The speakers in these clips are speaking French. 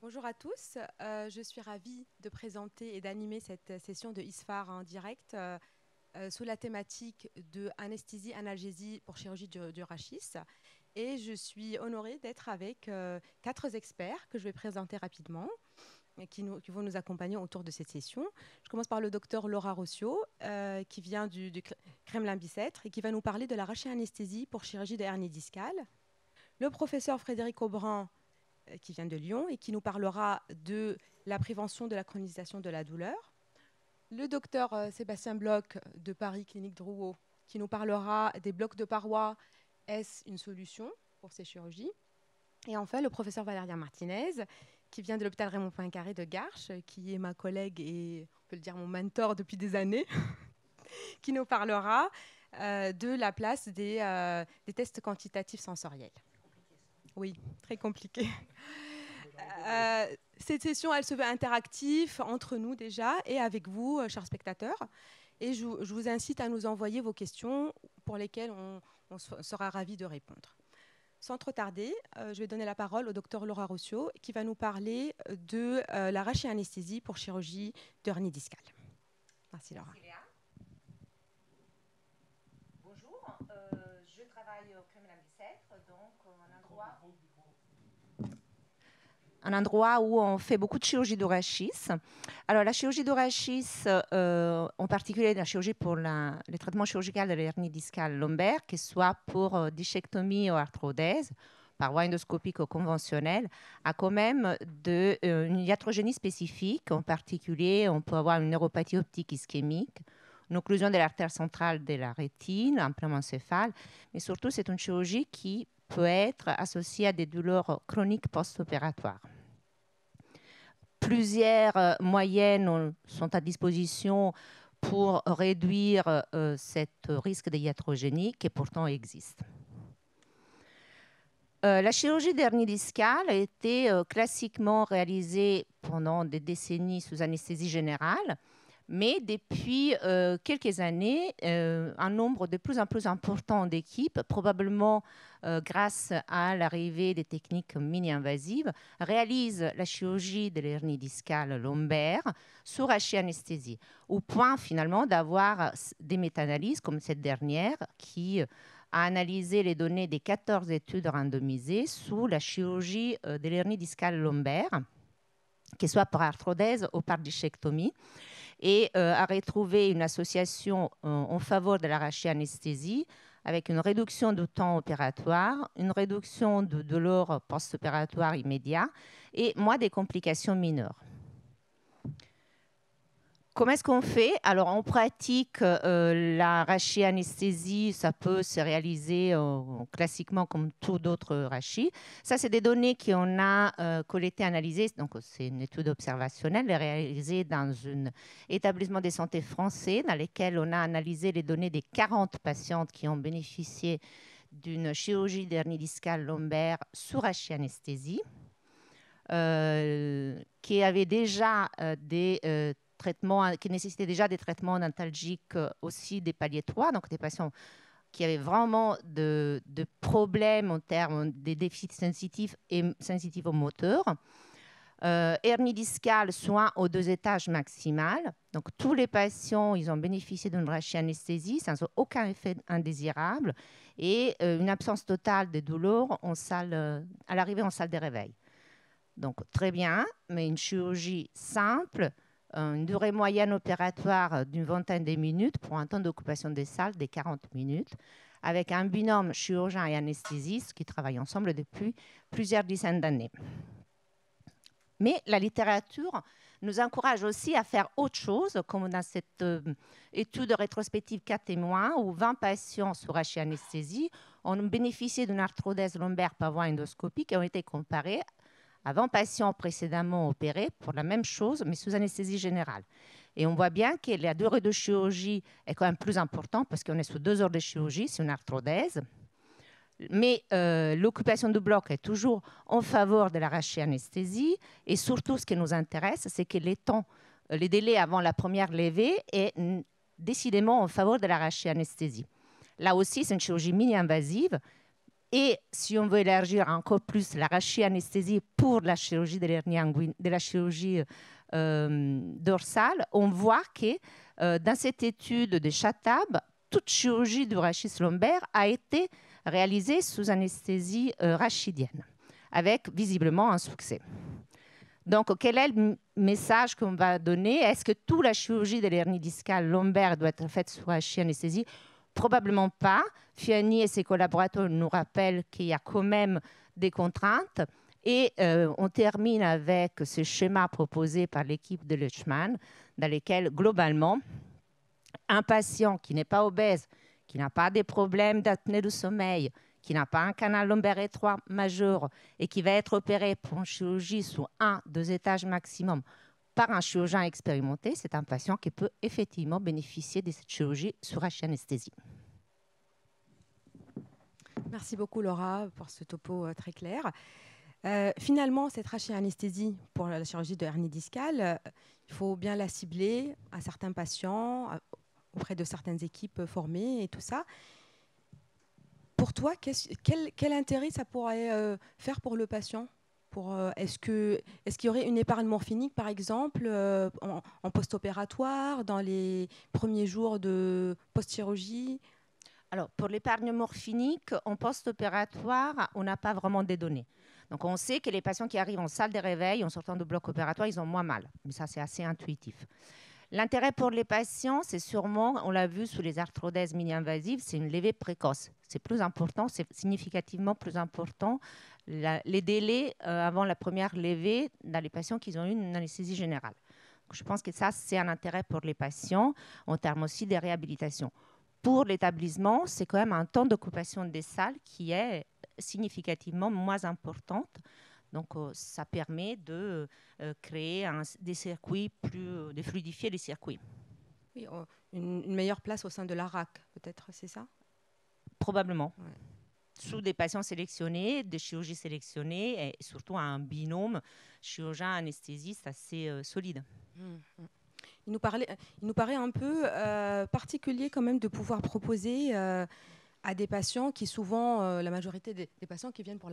Bonjour à tous, je suis ravie de présenter et d'animer cette session de ISFAR en direct sous la thématique de anesthésie, analgésie pour chirurgie du rachis. Et je suis honorée d'être avec 4 experts que je vais présenter rapidement et qui vont nous accompagner autour de cette session. Je commence par le docteur Laura Rossio, qui vient du Kremlin-Bicêtre et qui va nous parler de la rachis-anesthésie pour chirurgie de hernie discale. Le professeur Frédéric Aubran, qui vient de Lyon et qui nous parlera de la prévention de la chronisation de la douleur. Le docteur Sébastien Bloch de Paris Clinique Drouot, qui nous parlera des blocs de paroi. Est-ce une solution pour ces chirurgies? Et enfin, le professeur Valérien Martinez, qui vient de l'hôpital Raymond Poincaré de Garches, qui est ma collègue et, on peut le dire, mon mentor depuis des années, qui nous parlera de la place des tests quantitatifs sensoriels. Oui, très compliqué. Cette session, elle se veut interactive entre nous déjà et avec vous, chers spectateurs. Et je vous incite à nous envoyer vos questions pour lesquelles on sera ravis de répondre. Sans trop tarder, je vais donner la parole au docteur Laura Rossio qui va nous parler de la rachis-anesthésie pour chirurgie de hernie discale. Merci Laura. Merci Léa. Bonjour, je travaille au Kremlin-Bicêtre, donc un endroit où on fait beaucoup de chirurgie du rachis. Alors la chirurgie du rachis, en particulier la chirurgie pour les traitements chirurgicaux de l'hernie discale lombaire, que ce soit pour discectomie ou arthrodèse, par voie endoscopique ou conventionnelle, a quand même une iatrogénie spécifique. En particulier, on peut avoir une neuropathie optique ischémique, une occlusion de l'artère centrale de la rétine, un pneumoencéphale, mais surtout c'est une chirurgie qui peut être associée à des douleurs chroniques post-opératoires. Plusieurs moyens sont à disposition pour réduire ce risque de iatrogénie qui pourtant existe. La chirurgie d'hernie discale a été classiquement réalisée pendant des décennies sous anesthésie générale, mais depuis quelques années, un nombre de plus en plus important d'équipes, probablement grâce à l'arrivée des techniques mini-invasives, réalisent la chirurgie de l'hernie discale lombaire sous rachis-anesthésie, au point finalement d'avoir des méta-analyses comme cette dernière qui a analysé les données des 14 études randomisées sous la chirurgie de l'hernie discale lombaire, que ce soit par arthrodèse ou par discectomie, et a retrouvé une association en faveur de la rachis-anesthésie avec une réduction du temps opératoire, une réduction de douleur post-opératoire immédiat et moins des complications mineures. Comment est-ce qu'on fait? Alors, en pratique, la rachis-anesthésie, ça peut se réaliser classiquement comme tout d'autres rachis. Ça, c'est des données qu'on a collectées, analysées. Donc, c'est une étude observationnelle réalisée dans un établissement de santé français dans lequel on a analysé les données des 40 patientes qui ont bénéficié d'une chirurgie d'hernie discale lombaire sous rachis-anesthésie, qui avaient déjà des traitements qui nécessitaient déjà des traitements antalgiques aussi des paliers 3, donc des patients qui avaient vraiment de problèmes en termes des déficits sensitifs et sensitifs au moteur. Hernie discale, soins aux 2 étages maximal. Donc tous les patients, ils ont bénéficié d'une rachis-anesthésie sans aucun effet indésirable et une absence totale de douleur à l'arrivée en salle de réveil. Donc très bien, mais une chirurgie simple, une durée moyenne opératoire d'une vingtaine de minutes pour un temps d'occupation des salles de 40 minutes, avec un binôme chirurgien et anesthésiste qui travaillent ensemble depuis plusieurs dizaines d'années. Mais la littérature nous encourage aussi à faire autre chose, comme dans cette étude rétrospective 4 témoins, où 20 patients sous rachis-anesthésie ont bénéficié d'une arthrodèse lombaire par voie endoscopique et ont été comparés à 20 patients précédemment opérés pour la même chose, mais sous anesthésie générale. Et on voit bien que la durée de chirurgie est quand même plus importante parce qu'on est sous 2 heures de chirurgie, c'est une arthrodèse. Mais l'occupation du bloc est toujours en faveur de la rachis-anesthésie. Et surtout, ce qui nous intéresse, c'est que les délais avant la première levée est décidément en faveur de la rachis-anesthésie. Là aussi, c'est une chirurgie mini-invasive. Et si on veut élargir encore plus la rachianesthésie pour la chirurgie de l'hernie inguinale, de la chirurgie dorsale, on voit que dans cette étude de Chatab, toute chirurgie du rachis lombaire a été réalisée sous anesthésie rachidienne, avec visiblement un succès. Donc, quel est le message qu'on va donner? Est-ce que toute la chirurgie de l'hernie discale lombaire doit être faite sous rachianesthésie? Probablement pas. Fiani et ses collaborateurs nous rappellent qu'il y a quand même des contraintes. Et on termine avec ce schéma proposé par l'équipe de Lechman, dans lequel, globalement, un patient qui n'est pas obèse, qui n'a pas des problèmes d'apnée du sommeil, qui n'a pas un canal lombaire étroit majeur et qui va être opéré pour une chirurgie sous 1-2 étages maximum par un chirurgien expérimenté, c'est un patient qui peut effectivement bénéficier de cette chirurgie sous rachianesthésie. Merci beaucoup Laura pour ce topo très clair. Finalement, cette rachianesthésie pour la chirurgie de hernie discale, il faut bien la cibler à certains patients, auprès de certaines équipes formées et tout ça. Pour toi, quel intérêt ça pourrait faire pour le patient? Est-ce qu'il y aurait une épargne morphinique, par exemple, en post-opératoire, dans les premiers jours de post-chirurgie? Alors, pour l'épargne morphinique, en post-opératoire, on n'a pas vraiment des données. Donc, on sait que les patients qui arrivent en salle de réveil, en sortant du bloc opératoire, ils ont moins mal. Mais ça, c'est assez intuitif. L'intérêt pour les patients, c'est sûrement, on l'a vu sous les arthrodèses mini-invasives, c'est une levée précoce. C'est plus important, c'est significativement plus important les délais avant la première levée dans les patients qui ont eu une anesthésie générale. Donc, je pense que ça, c'est un intérêt pour les patients en termes aussi de réhabilitation. Pour l'établissement, c'est quand même un temps d'occupation des salles qui est significativement moins importante. Donc, ça permet de créer des circuits de fluidifier les circuits. Oui, une meilleure place au sein de la RAC, peut-être, c'est ça? Probablement. Ouais. Sous des patients sélectionnés, des chirurgies sélectionnées et surtout un binôme chirurgien-anesthésiste assez solide. Il nous paraît un peu particulier quand même de pouvoir proposer à des patients qui souvent, la majorité des patients qui viennent pour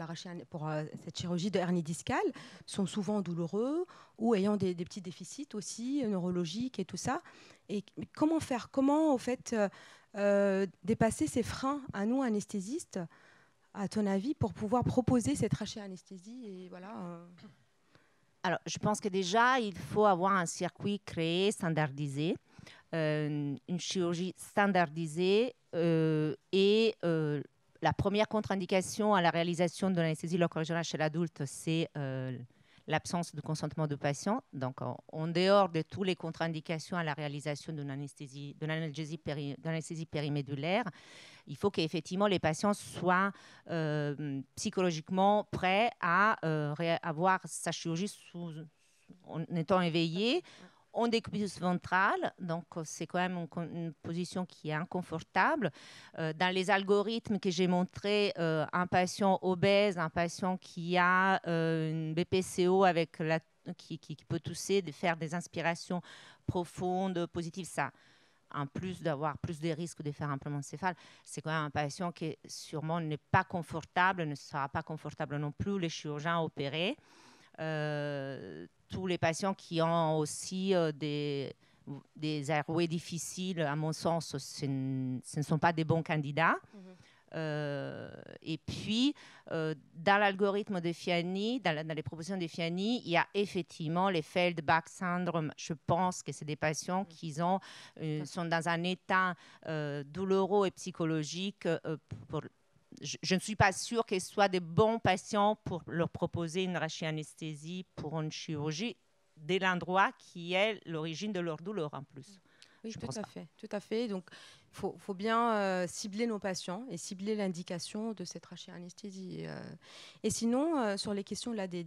cette chirurgie de hernie discale sont souvent douloureux ou ayant des petits déficits aussi neurologiques et tout ça. Et comment faire? Comment, au fait, dépasser ces freins à nous, anesthésistes, à ton avis, pour pouvoir proposer cette rachianesthésie et voilà. Alors, je pense que déjà, il faut avoir un circuit créé, standardisé, une chirurgie standardisée et la première contre-indication à la réalisation de l'anesthésie locale chez l'adulte, c'est l'absence de consentement du patient. Donc, en dehors de toutes les contre-indications à la réalisation d'une anesthésie périmédulaire, il faut qu'effectivement les patients soient psychologiquement prêts à avoir sa chirurgie en étant éveillés, en décubitus ventrale. Donc, c'est quand même une position qui est inconfortable. Dans les algorithmes que j'ai montrés, un patient obèse, un patient qui a une BPCO qui peut tousser, de faire des inspirations profondes, positives, ça. En plus d'avoir plus de risques de faire un plombocéphale, c'est quand même un patient qui sûrement n'est pas confortable, ne sera pas confortable non plus les chirurgiens opérés. Tous les patients qui ont aussi des airways difficiles, à mon sens, ce ne sont pas des bons candidats. Et puis, dans l'algorithme de Fiani, dans les propositions de Fiani, il y a effectivement les Feldbach syndrome. Je pense que c'est des patients qui sont dans un état douloureux et psychologique. Je ne suis pas sûre qu'ils soient des bons patients pour leur proposer une rachianesthésie pour une chirurgie dès l'endroit qui est l'origine de leur douleur en plus. Oui, tout à fait. Donc, il faut bien cibler nos patients et cibler l'indication de cette rachianesthésie. Et sinon, sur les questions là, qui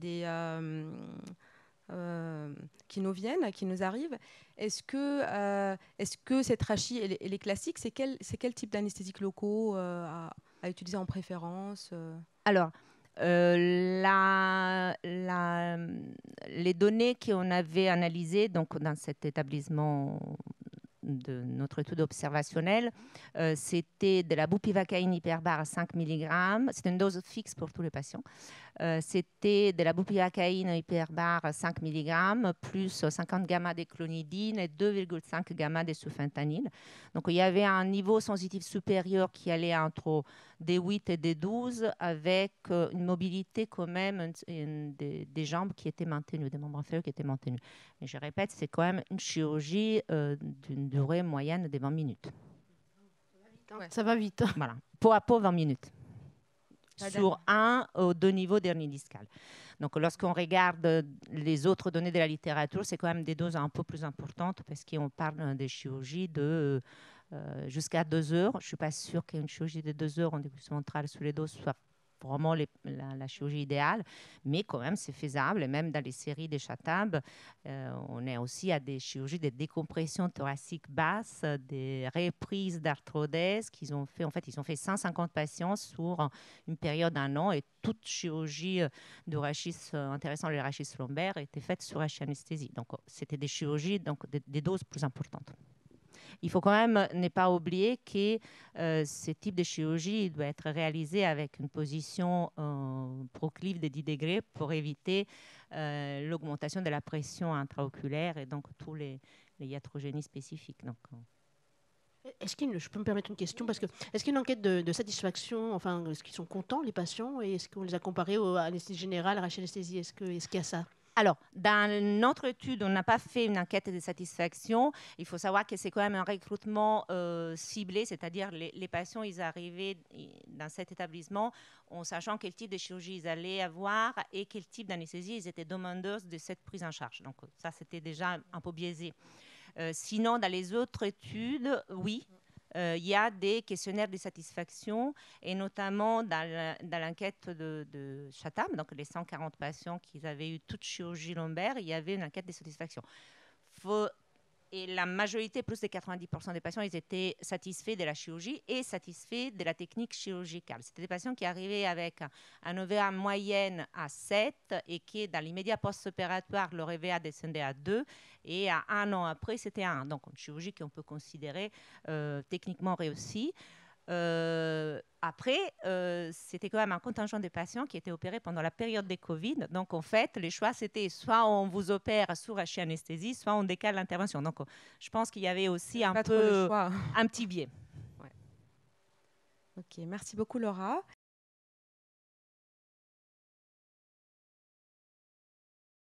nous viennent, qui nous arrivent, est-ce que cette rachie, elle est classique? C'est quel type d'anesthésiques locaux à utiliser en préférence? Alors, les données qu'on avait analysées donc, dans cet établissement notre étude observationnelle, c'était de la bupivacaïne hyperbare à 5 mg. C'était une dose fixe pour tous les patients. C'était de la bupivacaïne hyperbare à 5 mg, plus 50 gamma de clonidine et 2,5 gamma de sulfentanyl. Donc, il y avait un niveau sensitif supérieur qui allait entre des 8 et des 12, avec une mobilité quand même des jambes qui étaient maintenues, des membres inférieurs qui étaient maintenus. Mais je répète, c'est quand même une chirurgie d'une durée moyenne de 20 minutes. Ça va vite. Voilà, peau à peau, 20 minutes. Ah, Sur un ou deux niveaux d'hernie discale. Donc, lorsqu'on regarde les autres données de la littérature, c'est quand même des doses un peu plus importantes parce qu'on parle des chirurgies de jusqu'à 2 heures. Je ne suis pas sûre qu'une chirurgie de 2 heures en décompression ventrale sous les doses soit vraiment la chirurgie idéale, mais quand même c'est faisable. Et même dans les séries des Chatab, on est aussi à des chirurgies de décompression thoracique basse, des reprises d'arthrodèse qu'ils ont fait. En fait, ils ont fait 150 patients sur une période d'un an, et toute chirurgie de rachis intéressant le rachis lombaire était faite sur anesthésie. Donc c'était des chirurgies, donc des doses plus importantes. Il faut quand même ne pas oublier que ce type de chirurgie doit être réalisé avec une position proclive de 10 degrés pour éviter l'augmentation de la pression intraoculaire et donc tous les iatrogénies spécifiques. Donc, je peux me permettre une question parce que est-ce qu'il y a une enquête de satisfaction, enfin, est-ce qu'ils sont contents les patients, et est-ce qu'on les a comparés à l'anesthésie générale, à la anesthésie, est-ce qu'il y a ça? Alors, dans notre étude, on n'a pas fait une enquête de satisfaction. Il faut savoir que c'est quand même un recrutement ciblé, c'est-à-dire les patients, ils arrivaient dans cet établissement en sachant quel type de chirurgie ils allaient avoir et quel type d'anesthésie ils étaient demandeurs de cette prise en charge. Donc, ça, c'était déjà un peu biaisé. Sinon, dans les autres études, oui. Il y a des questionnaires de satisfaction, et notamment dans l'enquête de Chatham, donc les 140 patients qui avaient eu toute chirurgie lombaire, il y avait une enquête de satisfaction. Et la majorité, plus de 90% des patients, ils étaient satisfaits de la chirurgie et satisfaits de la technique chirurgicale. C'était des patients qui arrivaient avec un EVA moyenne à 7 et qui, dans l'immédiat post-opératoire, leur EVA descendait à 2, et à 1 an après, c'était à 1. Donc, une chirurgie qu'on peut considérer techniquement réussie. Après, c'était quand même un contingent de patients qui étaient opérés pendant la période des Covid. Donc, en fait, les choix, c'était soit on vous opère sous rachianesthésie, soit on décale l'intervention. Donc, je pense qu'il y avait aussi un petit biais. Ouais. Ok, merci beaucoup Laura.